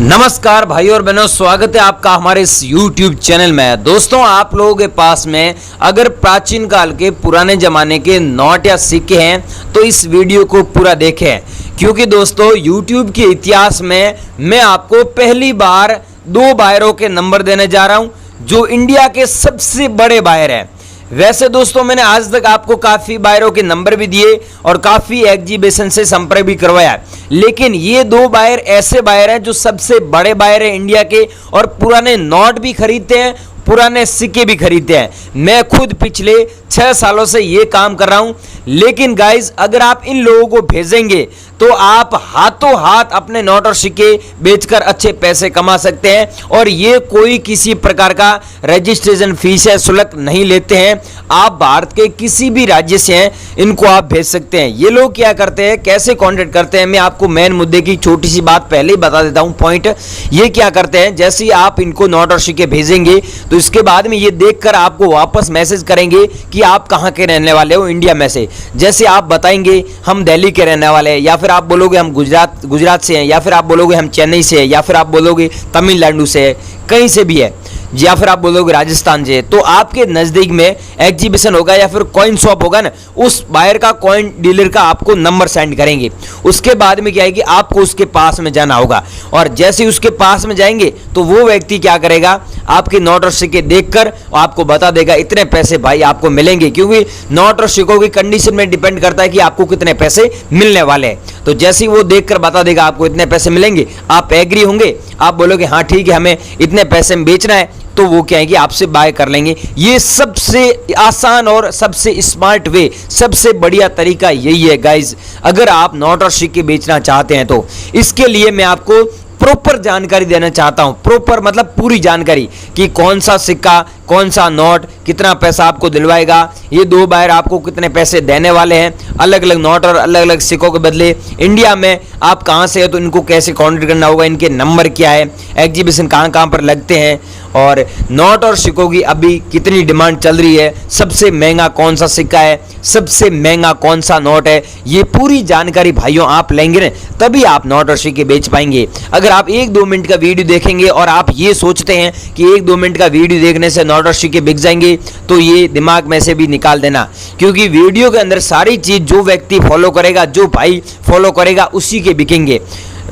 नमस्कार भाई और बहनों, स्वागत है आपका हमारे इस YouTube चैनल में। दोस्तों, आप लोगों के पास में अगर प्राचीन काल के पुराने ज़माने के नोट या सिक्के हैं तो इस वीडियो को पूरा देखें, क्योंकि दोस्तों YouTube के इतिहास में मैं आपको पहली बार दो बायरों के नंबर देने जा रहा हूं जो इंडिया के सबसे बड़े बायर हैं। वैसे दोस्तों, मैंने आज तक आपको काफ़ी बायरों के नंबर भी दिए और काफ़ी एग्जीबिशन से संपर्क भी करवाया, लेकिन ये दो बायर ऐसे बायर हैं जो सबसे बड़े बायर हैं इंडिया के और पुराने नोट भी खरीदते हैं, पुराने सिक्के भी खरीदते हैं। मैं खुद पिछले 6 सालों से ये काम कर रहा हूं, लेकिन गाइज अगर आप इन लोगों को भेजेंगे तो आप हाथों हाथ अपने नोट और सिक्के बेचकर अच्छे पैसे कमा सकते हैं और ये कोई किसी प्रकार का रजिस्ट्रेशन फीस या शुल्क नहीं लेते हैं। आप भारत के किसी भी राज्य से हैं, इनको आप भेज सकते हैं। ये लोग क्या करते हैं, कैसे कॉन्टेक्ट करते हैं, मैं आपको मेन मुद्दे की छोटी सी बात पहले ही बता देता हूं। पॉइंट ये क्या करते हैं, जैसे ही आप इनको नोट और सिक्के भेजेंगे तो इसके बाद में ये देखकर आपको वापस मैसेज करेंगे कि आप कहाँ के रहने वाले हो इंडिया में से। जैसे आप बताएंगे हम दिल्ली के रहने वाले हैं, या फिर आप बोलोगे हम गुजरात से हैं, या फिर आप बोलोगे हम चेन्नई से हैं, या फिर आप बोलोगे तमिलनाडु से है, कहीं से भी है, या फिर आप बोलोगे राजस्थान से, तो आपके नज़दीक में एग्जीबिशन होगा या फिर कॉइन शॉप होगा ना, उस बायर का कॉइन डीलर का आपको नंबर सेंड करेंगे। उसके बाद में क्या है कि आपको उसके पास में जाना होगा और जैसे ही उसके पास में जाएंगे तो वो व्यक्ति क्या करेगा, आपके नोट और सिक्के देखकर आपको बता देगा इतने पैसे भाई आपको मिलेंगे, क्योंकि नोट और सिक्कों की कंडीशन में डिपेंड करता है कि आपको कितने पैसे मिलने वाले हैं। तो जैसे ही वो देखकर बता देगा आपको इतने पैसे मिलेंगे, आप एग्री होंगे, आप बोलोगे हाँ ठीक है हमें इतने पैसे में बेचना है, तो वो क्या है कि आपसे बाय कर लेंगे। ये सबसे आसान और सबसे स्मार्ट वे, सबसे बढ़िया तरीका यही है गाइज, अगर आप नोट और सिक्के बेचना चाहते हैं तो। इसके लिए मैं आपको प्रॉपर जानकारी देना चाहता हूं, प्रॉपर मतलब पूरी जानकारी कि कौन सा सिक्का, कौन सा नोट कितना पैसा आपको दिलवाएगा, ये दो बायर आपको कितने पैसे देने वाले हैं, अलग अलग नोट और अलग अलग सिक्कों के बदले। इंडिया में आप कहां से हो तो इनको कैसे कॉन्टेक्ट करना होगा, इनके नंबर क्या है, एग्जीबिशन कहां कहां पर लगते हैं, और नोट और सिक्कों की अभी कितनी डिमांड चल रही है, सबसे महंगा कौन सा सिक्का है, सबसे महंगा कौन सा नोट है, ये पूरी जानकारी भाइयों आप लेंगे ना, तभी आप नोट और सिक्के बेच पाएंगे। अगर आप 1-2 मिनट का वीडियो देखेंगे और आप ये सोचते हैं कि 1-2 मिनट का वीडियो देखने से नोट और सिक्के बिक जाएंगे, तो ये दिमाग में से भी निकाल देना, क्योंकि वीडियो के अंदर सारी चीज जो व्यक्ति फॉलो करेगा, जो भाई फॉलो करेगा, उसी के बिकेंगे।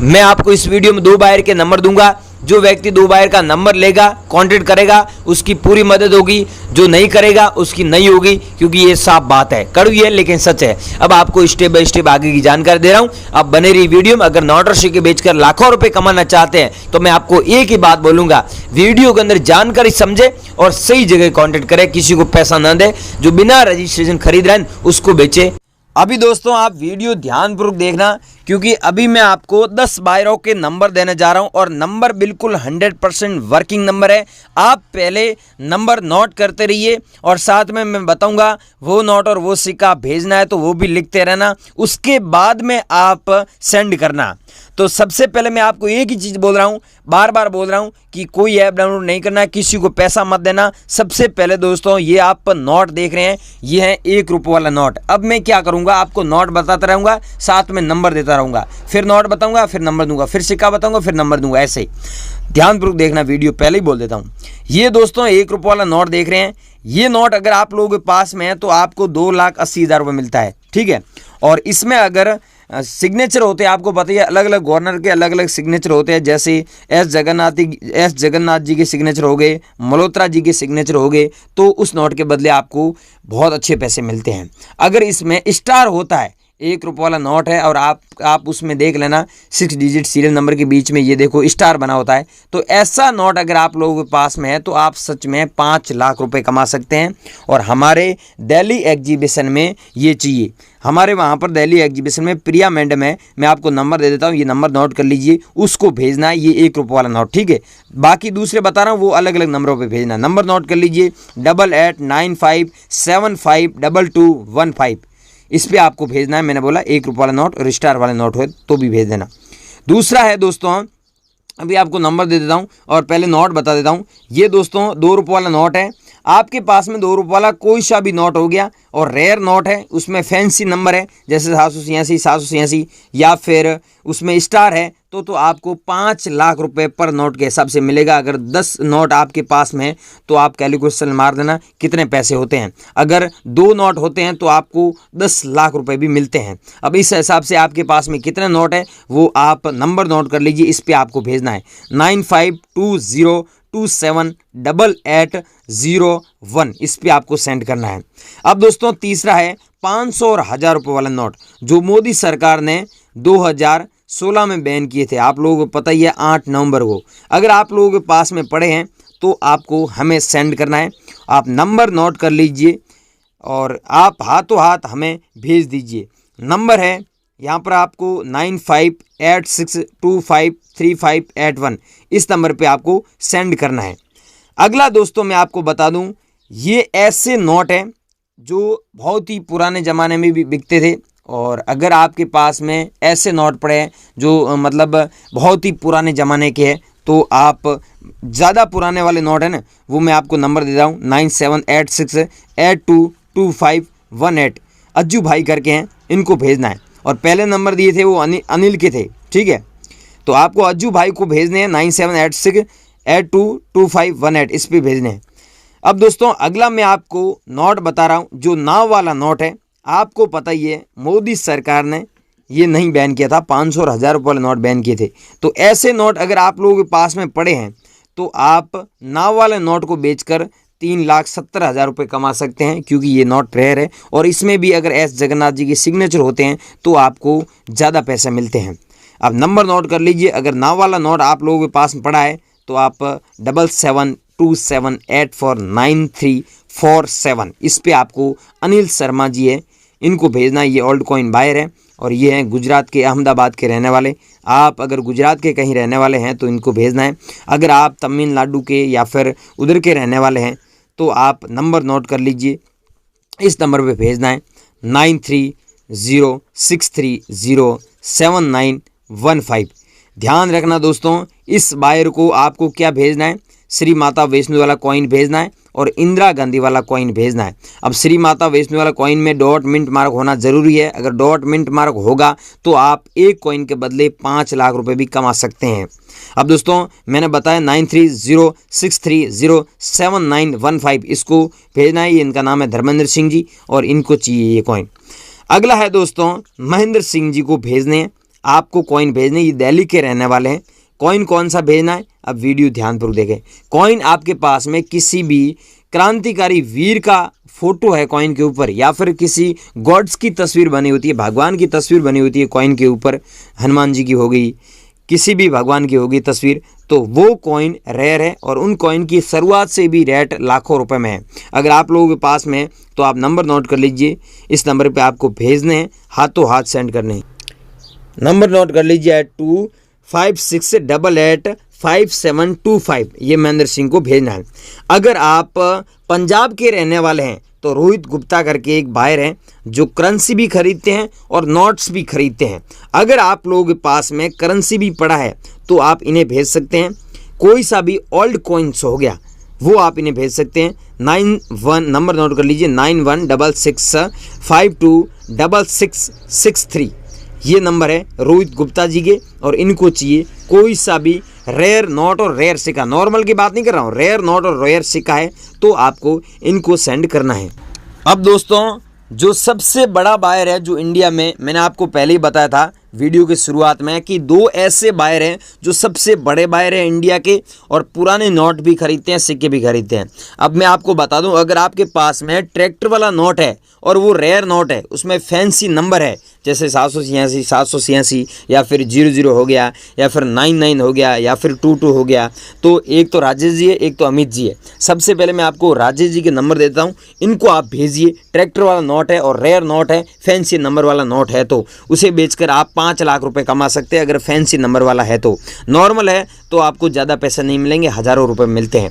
मैं आपको इस वीडियो में 2 बायर के नंबर दूंगा, जो व्यक्ति 2 बायर का नंबर लेगा, कांटेक्ट करेगा, उसकी पूरी मदद होगी, जो नहीं करेगा उसकी नहीं होगी, क्योंकि ये साफ बात है, कड़वी है लेकिन सच है। अब आपको स्टेप बाय स्टेप आगे की जानकारी दे रहा हूं, आप बने रही वीडियो में। अगर नोट और सिक्के बेचकर लाखों रुपए कमाना चाहते हैं तो मैं आपको एक ही बात बोलूंगा, वीडियो के अंदर जानकारी समझे और सही जगह कांटेक्ट करे, किसी को पैसा न दे, जो बिना रजिस्ट्रेशन खरीद रहे हैं उसको बेचे। अभी दोस्तों आप वीडियो ध्यानपूर्वक देखना, क्योंकि अभी मैं आपको 10 बायरों के नंबर देने जा रहा हूं और नंबर बिल्कुल 100% वर्किंग नंबर है। आप पहले नंबर नोट करते रहिए और साथ में मैं बताऊंगा वो नोट और वो सिक्का भेजना है तो वो भी लिखते रहना, उसके बाद में आप सेंड करना। तो सबसे पहले मैं आपको एक ही चीज़ बोल रहा हूं, बार बार बोल रहा हूं कि कोई ऐप डाउनलोड नहीं करना, किसी को पैसा मत देना। सबसे पहले दोस्तों ये आप नोट देख रहे हैं, ये है 1 रुपये वाला नोट। अब मैं क्या करूंगा, आपको नोट बताता रहूंगा, साथ में नंबर देता रहूंगा, फिर नोट बताऊंगा, फिर नंबर दूंगा, फिर सिक्का बताऊंगा, फिर नंबर दूंगा, ऐसे ही ध्यानपूर्वक देखना वीडियो, पहले ही बोल देता हूं। ये दोस्तों 1 रुपये वाला नोट देख रहे हैं, ये नोट अगर आप लोगों के पास में है तो आपको 2,80,000 रुपये मिलता है, ठीक है। और इसमें अगर सिग्नेचर होते हैं, आपको पता ही है अलग अलग गवर्नर के अलग अलग सिग्नेचर होते हैं, जैसे एस जगन्नाथ जी के सिग्नेचर हो गए, मल्होत्रा जी के सिग्नेचर हो गए, तो उस नोट के बदले आपको बहुत अच्छे पैसे मिलते हैं। अगर इसमें स्टार होता है, 1 रुपये वाला नोट है और आप उसमें देख लेना 6 डिजिट सीरियल नंबर के बीच में ये देखो स्टार बना होता है, तो ऐसा नोट अगर आप लोगों के पास में है तो आप सच में 5 लाख रुपए कमा सकते हैं। और हमारे दिल्ली एग्जीबिशन में ये चाहिए, हमारे वहाँ पर दिल्ली एग्जीबिशन में प्रिया मैडम है, मैं आपको नंबर दे देता हूँ, ये नंबर नोट कर लीजिए, उसको भेजना है ये 1 रुपये वाला नोट, ठीक है। बाकी दूसरे बता रहा हूँ वो अलग अलग नंबरों पे भेजना, नंबर नोट कर लीजिए 8895752215, इस पे आपको भेजना है। मैंने बोला 1 रुपये वाला नोट और स्टार वाला नोट हो तो भी भेज देना। दूसरा है दोस्तों, अभी आपको नंबर दे देता हूं और पहले नोट बता देता हूं। ये दोस्तों 2 रुपये वाला नोट है, आपके पास में 2 रुपये वाला कोई सा भी नोट हो गया और रेयर नोट है उसमें फैंसी नंबर है जैसे 786 या फिर उसमें स्टार है तो आपको 5 लाख रुपए पर नोट के हिसाब से मिलेगा। अगर 10 नोट आपके पास में है तो आप कैलकुलेशन मार देना कितने पैसे होते हैं। अगर 2 नोट होते हैं तो आपको 10 लाख रुपए भी मिलते हैं। अब इस हिसाब से आपके पास में कितने नोट है वो आप नंबर नोट कर लीजिए। इस पे आपको भेजना है 9520278801, इस पे आपको सेंड करना है। अब दोस्तों तीसरा है 500 और 1000 रुपये वाला नोट जो मोदी सरकार ने 2016 में बैन किए थे। आप लोगों को पता ही है 8 नवंबर को। अगर आप लोगों के पास में पड़े हैं तो आपको हमें सेंड करना है। आप नंबर नोट कर लीजिए और आप हाथों हाथ हमें भेज दीजिए। नंबर है यहाँ पर आपको 9586253581, इस नंबर पे आपको सेंड करना है। अगला दोस्तों मैं आपको बता दूं, ये ऐसे नोट हैं जो बहुत ही पुराने ज़माने में भी बिकते थे। और अगर आपके पास में ऐसे नोट पड़े हैं जो मतलब बहुत ही पुराने ज़माने के हैं तो आप ज़्यादा पुराने वाले नोट है ना, वो मैं आपको नंबर दे रहा हूँ 9786822518, अज्जू भाई करके हैं, इनको भेजना है। और पहले नंबर दिए थे वो अनिल के थे, ठीक है। तो आपको अज्जू भाई को भेजने हैं 9786822518, इस पे भेजने हैं। अब दोस्तों अगला मैं आपको नोट बता रहा हूँ जो नाव वाला नोट है। आपको पता ही है मोदी सरकार ने ये नहीं बैन किया था, 500 और 1000 रुपये वाले नोट बैन किए थे। तो ऐसे नोट अगर आप लोगों के पास में पड़े हैं तो आप नाव वाले नोट को बेचकर 3,70,000 रुपये कमा सकते हैं, क्योंकि ये नोट रेयर है और इसमें भी अगर एस जगन्नाथ जी के सिग्नेचर होते हैं तो आपको ज़्यादा पैसे मिलते हैं। आप नंबर नोट कर लीजिए। अगर नाव वाला नोट आप लोगों के पास में पड़ा है तो आप 7727849347, इस पे आपको अनिल शर्मा जी है, इनको भेजना है। ये ओल्ड कॉइन बायर है और ये हैं गुजरात के अहमदाबाद के रहने वाले। आप अगर गुजरात के कहीं रहने वाले हैं तो इनको भेजना है। अगर आप तमिलनाडु के या फिर उधर के रहने वाले हैं तो आप नंबर नोट कर लीजिए, इस नंबर पे भेजना है 9306307915। ध्यान रखना दोस्तों, इस बायर को आपको क्या भेजना है, श्री माता वैष्णो वाला कॉइन भेजना है और इंदिरा गांधी वाला कॉइन भेजना है। अब श्री माता वैष्णो वाला कॉइन में डॉट मिंट मार्क होना जरूरी है। अगर डॉट मिंट मार्क होगा तो आप एक कॉइन के बदले 5 लाख रुपए भी कमा सकते हैं। अब दोस्तों मैंने बताया 9306307915, इसको भेजना है। ये इनका नाम है धर्मेंद्र सिंह जी और इनको चाहिए ये कॉइन। अगला है दोस्तों महेंद्र सिंह जी को भेजने हैं, आपको कॉइन भेजने। ये दिल्ली के रहने वाले हैं। कॉइन कौन सा भेजना है, अब वीडियो ध्यानपूर्वक देखें। कॉइन आपके पास में किसी भी क्रांतिकारी वीर का फोटो है कॉइन के ऊपर, या फिर किसी गॉड्स की तस्वीर बनी होती है, भगवान की तस्वीर बनी होती है कॉइन के ऊपर, हनुमान जी की हो गई, किसी भी भगवान की होगी तस्वीर, तो वो कॉइन रेयर है और उन कॉइन की शुरुआत से भी रेट लाखों रुपए में है। अगर आप लोगों के पास में है तो आप नंबर नोट कर लीजिए, इस नंबर पे आपको भेजने हैं, हाथों हाथ सेंड करने हैं। नंबर नोट कर लीजिए 2568885725, ये महेंद्र सिंह को भेजना है। अगर आप पंजाब के रहने वाले हैं तो रोहित गुप्ता करके एक बायर हैं जो करेंसी भी खरीदते हैं और नोट्स भी खरीदते हैं। अगर आप लोगों के पास में करेंसी भी पड़ा है तो आप इन्हें भेज सकते हैं। कोई सा भी ओल्ड कॉइन्स हो गया वो आप इन्हें भेज सकते हैं। 91 नंबर नोट कर लीजिए 9166526663, ये नंबर है रोहित गुप्ता जी के और इनको चाहिए कोई सा भी रेयर नोट और रेयर सिक्का। नॉर्मल की बात नहीं कर रहा हूँ, रेयर नोट और रेयर सिक्का है तो आपको इनको सेंड करना है। अब दोस्तों जो सबसे बड़ा बायर है जो इंडिया में, मैंने आपको पहले ही बताया था वीडियो की शुरुआत में कि 2 ऐसे बायर हैं जो सबसे बड़े बायर हैं इंडिया के और पुराने नोट भी खरीदते हैं, सिक्के भी खरीदते हैं। अब मैं आपको बता दूं, अगर आपके पास में ट्रैक्टर वाला नोट है और वो रेयर नोट है, उसमें फैंसी नंबर है जैसे 786 या फिर 00 हो गया या फिर 99 हो गया या फिर 22 हो गया, तो एक तो राजेश जी है, एक तो अमित जी है। सबसे पहले मैं आपको राजेश जी के नंबर देता हूँ, इनको आप भेजिए। ट्रैक्टर वाला नोट है और रेयर नोट है, फैंसी नंबर वाला नोट है तो उसे बेचकर आप 5 लाख रुपए कमा सकते हैं। अगर फैंसी नंबर वाला है तो, नॉर्मल है तो आपको ज़्यादा पैसे नहीं मिलेंगे, हज़ारों रुपए मिलते हैं।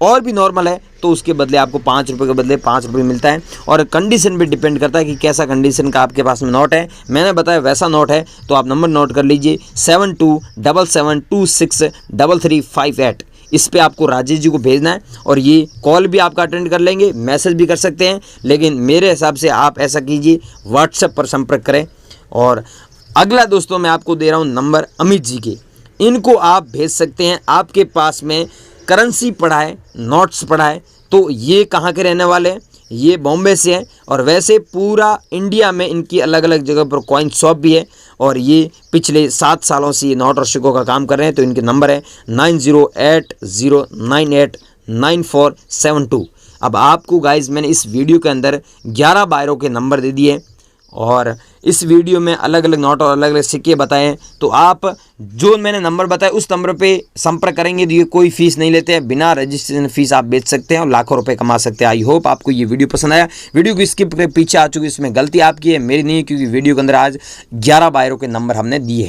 और भी नॉर्मल है तो उसके बदले आपको 5 रुपये के बदले 5 रुपये मिलता है। और कंडीशन पे डिपेंड करता है कि कैसा कंडीशन का आपके पास में नोट है। मैंने बताया वैसा नोट है तो आप नंबर नोट कर लीजिए 7277263358, इस पे आपको राजेश जी को भेजना है और ये कॉल भी आपका अटेंड कर लेंगे, मैसेज भी कर सकते हैं, लेकिन मेरे हिसाब से आप ऐसा कीजिए व्हाट्सएप पर संपर्क करें। और अगला दोस्तों मैं आपको दे रहा हूँ नंबर अमित जी के, इनको आप भेज सकते हैं। आपके पास में करेंसी पड़ा है, नोट्स पड़ा है, तो ये कहाँ के रहने वाले हैं, ये बॉम्बे से हैं और वैसे पूरा इंडिया में इनकी अलग अलग जगह पर कॉइन शॉप भी है और ये पिछले 7 सालों से ये नोट और सिक्कों का काम कर रहे हैं। तो इनके नंबर है 9080989472। अब आपको गाइज मैंने इस वीडियो के अंदर 11 बायरों के नंबर दे दिए और इस वीडियो में अलग अलग नोट और अलग अलग सिक्के बताए हैं। तो आप जो मैंने नंबर बताया उस नंबर पे संपर्क करेंगे तो ये कोई फीस नहीं लेते हैं, बिना रजिस्ट्रेशन फीस आप बेच सकते हैं और लाखों रुपए कमा सकते हैं। आई होप आपको ये वीडियो पसंद आया। वीडियो को स्किप के पीछे आ चुकी, इसमें गलती आपकी है, मेरी नहीं है, क्योंकि वीडियो के अंदर आज 11 बायरों के नंबर हमने दिए हैं।